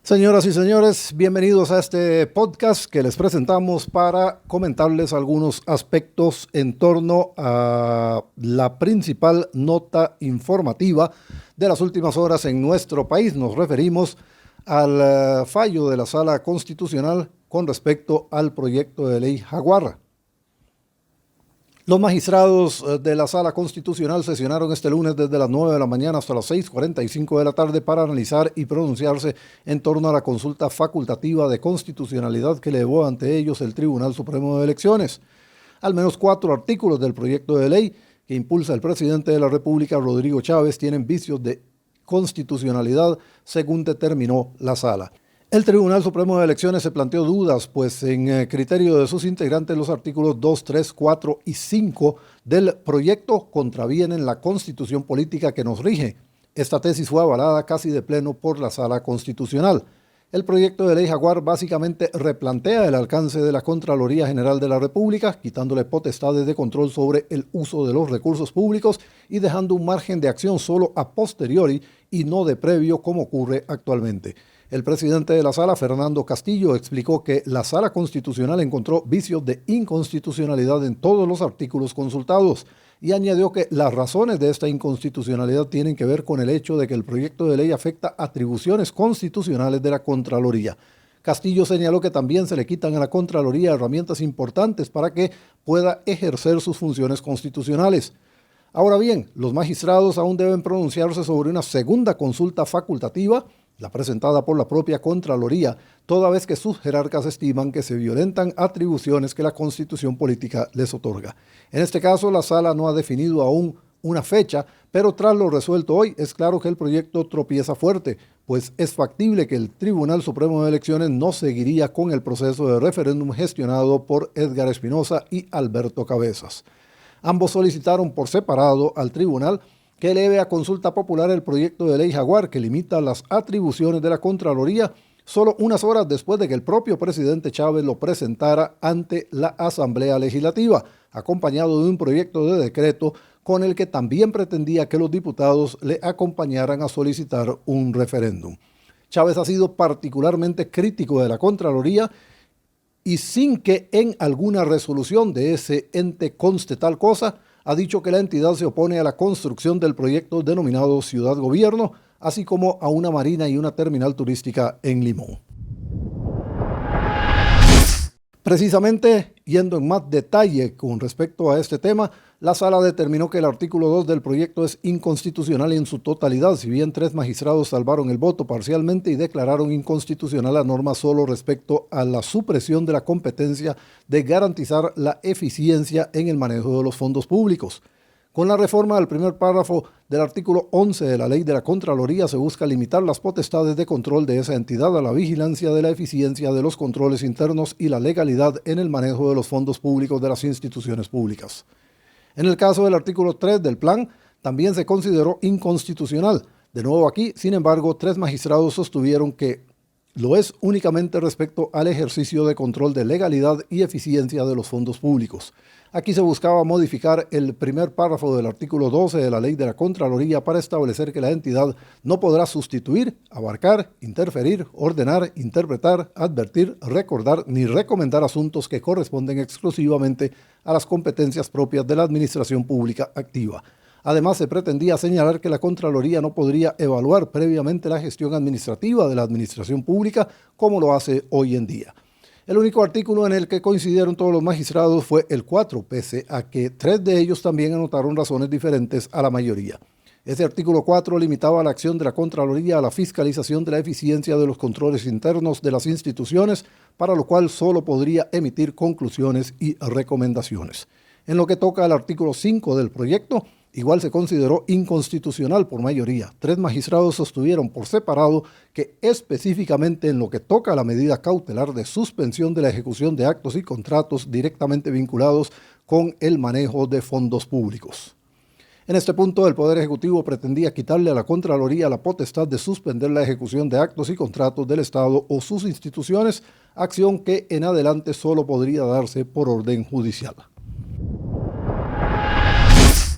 Señoras y señores, bienvenidos a este podcast que les presentamos para comentarles algunos aspectos en torno a la principal nota informativa de las últimas horas en nuestro país. Nos referimos al fallo de la Sala Constitucional con respecto al proyecto de ley Jaguar. Los magistrados de la Sala Constitucional sesionaron este lunes desde las 9 de la mañana hasta las 6:45 de la tarde para analizar y pronunciarse en torno a la consulta facultativa de constitucionalidad que elevó ante ellos el Tribunal Supremo de Elecciones. Al menos 4 artículos del proyecto de ley que impulsa el presidente de la República, Rodrigo Chávez, tienen vicios de constitucionalidad, según determinó la Sala. El Tribunal Supremo de Elecciones se planteó dudas, pues en criterio de sus integrantes los artículos 2, 3, 4 y 5 del proyecto contravienen la Constitución política que nos rige. Esta tesis fue avalada casi de pleno por la Sala Constitucional. El proyecto de ley Jaguar básicamente replantea el alcance de la Contraloría General de la República, quitándole potestades de control sobre el uso de los recursos públicos y dejando un margen de acción solo a posteriori y no de previo como ocurre actualmente. El presidente de la Sala, Fernando Castillo, explicó que la Sala Constitucional encontró vicios de inconstitucionalidad en todos los artículos consultados y añadió que las razones de esta inconstitucionalidad tienen que ver con el hecho de que el proyecto de ley afecta atribuciones constitucionales de la Contraloría. Castillo señaló que también se le quitan a la Contraloría herramientas importantes para que pueda ejercer sus funciones constitucionales. Ahora bien, los magistrados aún deben pronunciarse sobre una segunda consulta facultativa, la presentada por la propia Contraloría, toda vez que sus jerarcas estiman que se violentan atribuciones que la Constitución política les otorga. En este caso, la Sala no ha definido aún una fecha, pero tras lo resuelto hoy, es claro que el proyecto tropieza fuerte, pues es factible que el Tribunal Supremo de Elecciones no seguiría con el proceso de referéndum gestionado por Edgar Espinosa y Alberto Cabezas. Ambos solicitaron por separado al tribunal que eleve a consulta popular el proyecto de ley Jaguar que limita las atribuciones de la Contraloría solo unas horas después de que el propio presidente Chávez lo presentara ante la Asamblea Legislativa, acompañado de un proyecto de decreto con el que también pretendía que los diputados le acompañaran a solicitar un referéndum. Chávez ha sido particularmente crítico de la Contraloría y sin que en alguna resolución de ese ente conste tal cosa, ha dicho que la entidad se opone a la construcción del proyecto denominado Ciudad Gobierno, así como a una marina y una terminal turística en Limón. Precisamente, yendo en más detalle con respecto a este tema, la Sala determinó que el artículo 2 del proyecto es inconstitucional en su totalidad, si bien 3 magistrados salvaron el voto parcialmente y declararon inconstitucional la norma solo respecto a la supresión de la competencia de garantizar la eficiencia en el manejo de los fondos públicos. Con la reforma del primer párrafo del artículo 11 de la Ley de la Contraloría se busca limitar las potestades de control de esa entidad a la vigilancia de la eficiencia de los controles internos y la legalidad en el manejo de los fondos públicos de las instituciones públicas. En el caso del artículo 3 del plan, también se consideró inconstitucional. De nuevo aquí, sin embargo, 3 magistrados sostuvieron que lo es únicamente respecto al ejercicio de control de legalidad y eficiencia de los fondos públicos. Aquí se buscaba modificar el primer párrafo del artículo 12 de la Ley de la Contraloría para establecer que la entidad no podrá sustituir, abarcar, interferir, ordenar, interpretar, advertir, recordar ni recomendar asuntos que corresponden exclusivamente a las competencias propias de la administración pública activa. Además, se pretendía señalar que la Contraloría no podría evaluar previamente la gestión administrativa de la administración pública como lo hace hoy en día. El único artículo en el que coincidieron todos los magistrados fue el 4, pese a que 3 de ellos también anotaron razones diferentes a la mayoría. Ese artículo 4 limitaba la acción de la Contraloría a la fiscalización de la eficiencia de los controles internos de las instituciones, para lo cual solo podría emitir conclusiones y recomendaciones. En lo que toca al artículo 5 del proyecto, igual se consideró inconstitucional por mayoría. 3 magistrados sostuvieron por separado que específicamente en lo que toca a la medida cautelar de suspensión de la ejecución de actos y contratos directamente vinculados con el manejo de fondos públicos. En este punto, el Poder Ejecutivo pretendía quitarle a la Contraloría la potestad de suspender la ejecución de actos y contratos del Estado o sus instituciones, acción que en adelante solo podría darse por orden judicial.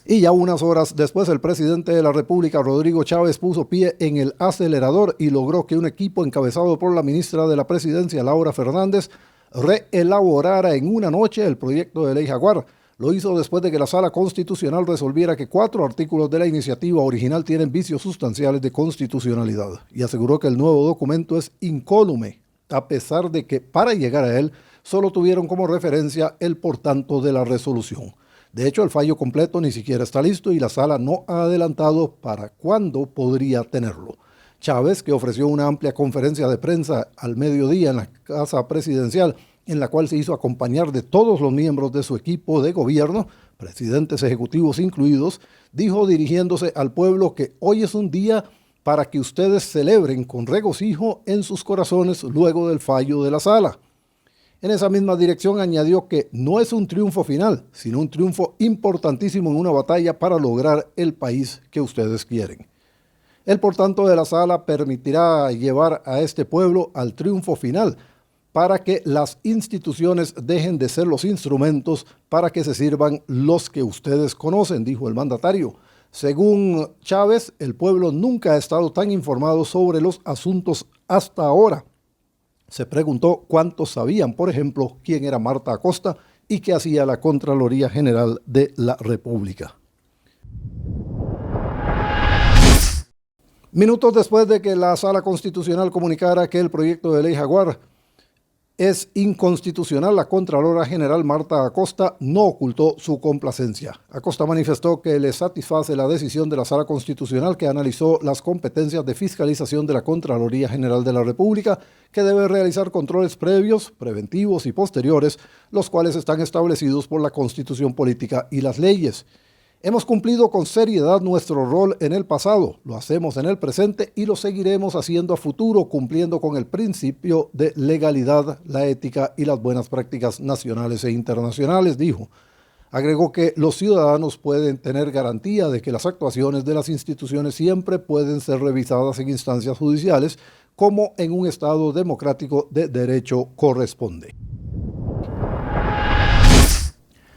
Y ya unas horas después, el presidente de la República, Rodrigo Chávez, puso pie en el acelerador y logró que un equipo encabezado por la ministra de la Presidencia, Laura Fernández, reelaborara en una noche el proyecto de ley Jaguar. Lo hizo después de que la Sala Constitucional resolviera que 4 artículos de la iniciativa original tienen vicios sustanciales de constitucionalidad y aseguró que el nuevo documento es incólume, a pesar de que para llegar a él solo tuvieron como referencia el por tanto de la resolución. De hecho, el fallo completo ni siquiera está listo y la Sala no ha adelantado para cuándo podría tenerlo. Chávez, que ofreció una amplia conferencia de prensa al mediodía en la Casa Presidencial, en la cual se hizo acompañar de todos los miembros de su equipo de gobierno, presidentes ejecutivos incluidos, dijo dirigiéndose al pueblo que hoy es un día para que ustedes celebren con regocijo en sus corazones luego del fallo de la Sala. En esa misma dirección añadió que no es un triunfo final, sino un triunfo importantísimo en una batalla para lograr el país que ustedes quieren. El por tanto de la Sala permitirá llevar a este pueblo al triunfo final para que las instituciones dejen de ser los instrumentos para que se sirvan los que ustedes conocen, dijo el mandatario. Según Chávez, el pueblo nunca ha estado tan informado sobre los asuntos hasta ahora. Se preguntó cuántos sabían, por ejemplo, quién era Marta Acosta y qué hacía la Contraloría General de la República. Minutos después de que la Sala Constitucional comunicara que el proyecto de ley Jaguar es inconstitucional, la Contralora General Marta Acosta no ocultó su complacencia. Acosta manifestó que le satisface la decisión de la Sala Constitucional que analizó las competencias de fiscalización de la Contraloría General de la República, que debe realizar controles previos, preventivos y posteriores, los cuales están establecidos por la Constitución Política y las leyes. Hemos cumplido con seriedad nuestro rol en el pasado, lo hacemos en el presente y lo seguiremos haciendo a futuro, cumpliendo con el principio de legalidad, la ética y las buenas prácticas nacionales e internacionales, dijo. Agregó que los ciudadanos pueden tener garantía de que las actuaciones de las instituciones siempre pueden ser revisadas en instancias judiciales, como en un Estado democrático de derecho corresponde.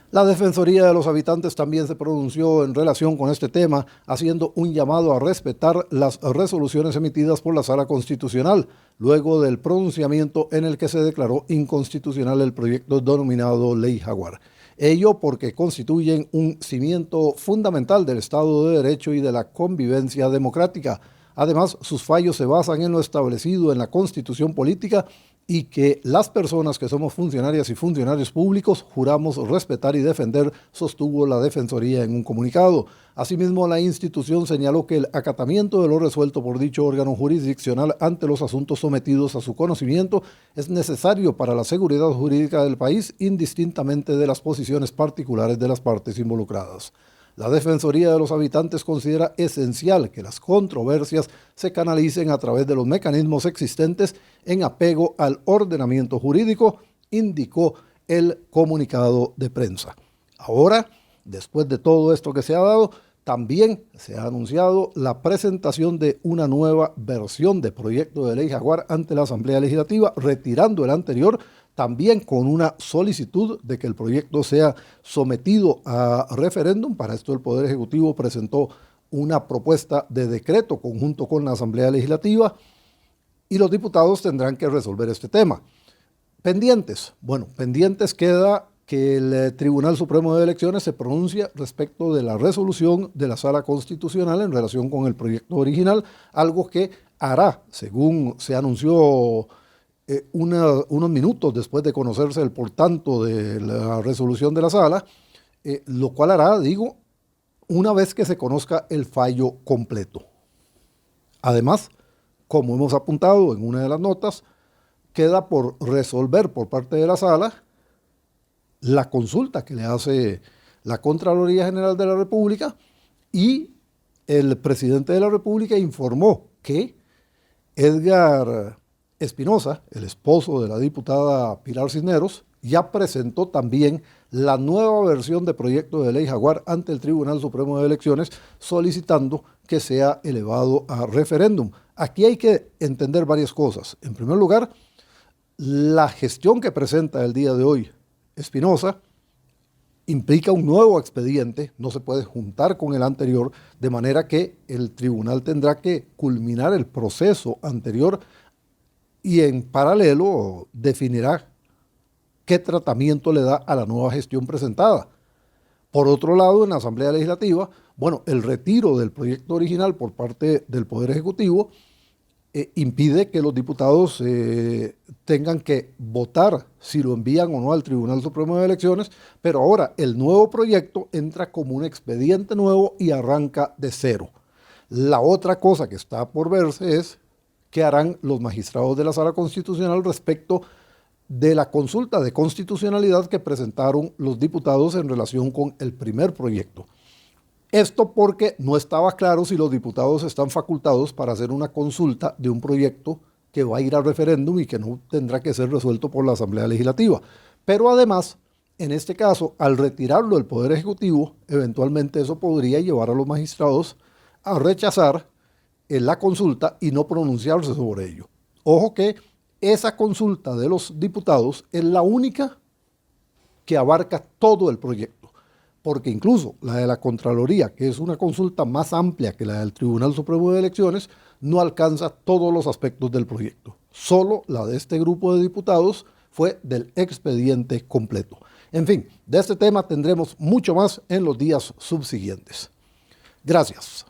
La Defensoría de los Habitantes también se pronunció en relación con este tema, haciendo un llamado a respetar las resoluciones emitidas por la Sala Constitucional, luego del pronunciamiento en el que se declaró inconstitucional el proyecto denominado Ley Jaguar. Ello porque constituyen un cimiento fundamental del Estado de Derecho y de la convivencia democrática. Además, sus fallos se basan en lo establecido en la Constitución Política y que las personas que somos funcionarias y funcionarios públicos juramos respetar y defender, sostuvo la Defensoría en un comunicado. Asimismo, la institución señaló que el acatamiento de lo resuelto por dicho órgano jurisdiccional ante los asuntos sometidos a su conocimiento es necesario para la seguridad jurídica del país, indistintamente de las posiciones particulares de las partes involucradas. La Defensoría de los Habitantes considera esencial que las controversias se canalicen a través de los mecanismos existentes en apego al ordenamiento jurídico, indicó el comunicado de prensa. Ahora, después de todo esto que se ha dado, también se ha anunciado la presentación de una nueva versión de proyecto de ley Jaguar ante la Asamblea Legislativa, retirando el anterior, también con una solicitud de que el proyecto sea sometido a referéndum. Para esto el Poder Ejecutivo presentó una propuesta de decreto conjunto con la Asamblea Legislativa y los diputados tendrán que resolver este tema. Pendientes. Bueno, pendientes queda que el Tribunal Supremo de Elecciones se pronuncie respecto de la resolución de la Sala Constitucional en relación con el proyecto original, algo que hará, según se anunció unos minutos después de conocerse el por tanto de la resolución de la Sala, lo cual hará, digo, una vez que se conozca el fallo completo. Además, como hemos apuntado en una de las notas, queda por resolver por parte de la Sala la consulta que le hace la Contraloría General de la República, y el presidente de la República informó que Edgar Espinosa, el esposo de la diputada Pilar Cisneros, ya presentó también la nueva versión de proyecto de ley Jaguar ante el Tribunal Supremo de Elecciones, solicitando que sea elevado a referéndum. Aquí hay que entender varias cosas. En primer lugar, la gestión que presenta el día de hoy Espinosa implica un nuevo expediente, no se puede juntar con el anterior, de manera que el tribunal tendrá que culminar el proceso anterior y en paralelo definirá qué tratamiento le da a la nueva gestión presentada. Por otro lado, en la Asamblea Legislativa, bueno, el retiro del proyecto original por parte del Poder Ejecutivo impide que los diputados tengan que votar si lo envían o no al Tribunal Supremo de Elecciones, pero ahora el nuevo proyecto entra como un expediente nuevo y arranca de cero. La otra cosa que está por verse es qué harán los magistrados de la Sala Constitucional respecto de la consulta de constitucionalidad que presentaron los diputados en relación con el primer proyecto. Esto porque no estaba claro si los diputados están facultados para hacer una consulta de un proyecto que va a ir a referéndum y que no tendrá que ser resuelto por la Asamblea Legislativa. Pero además, en este caso, al retirarlo del Poder Ejecutivo, eventualmente eso podría llevar a los magistrados a rechazar la consulta y no pronunciarse sobre ello. Ojo que esa consulta de los diputados es la única que abarca todo el proyecto, porque incluso la de la Contraloría, que es una consulta más amplia que la del Tribunal Supremo de Elecciones, no alcanza todos los aspectos del proyecto. Solo la de este grupo de diputados fue del expediente completo. En fin, de este tema tendremos mucho más en los días subsiguientes. Gracias.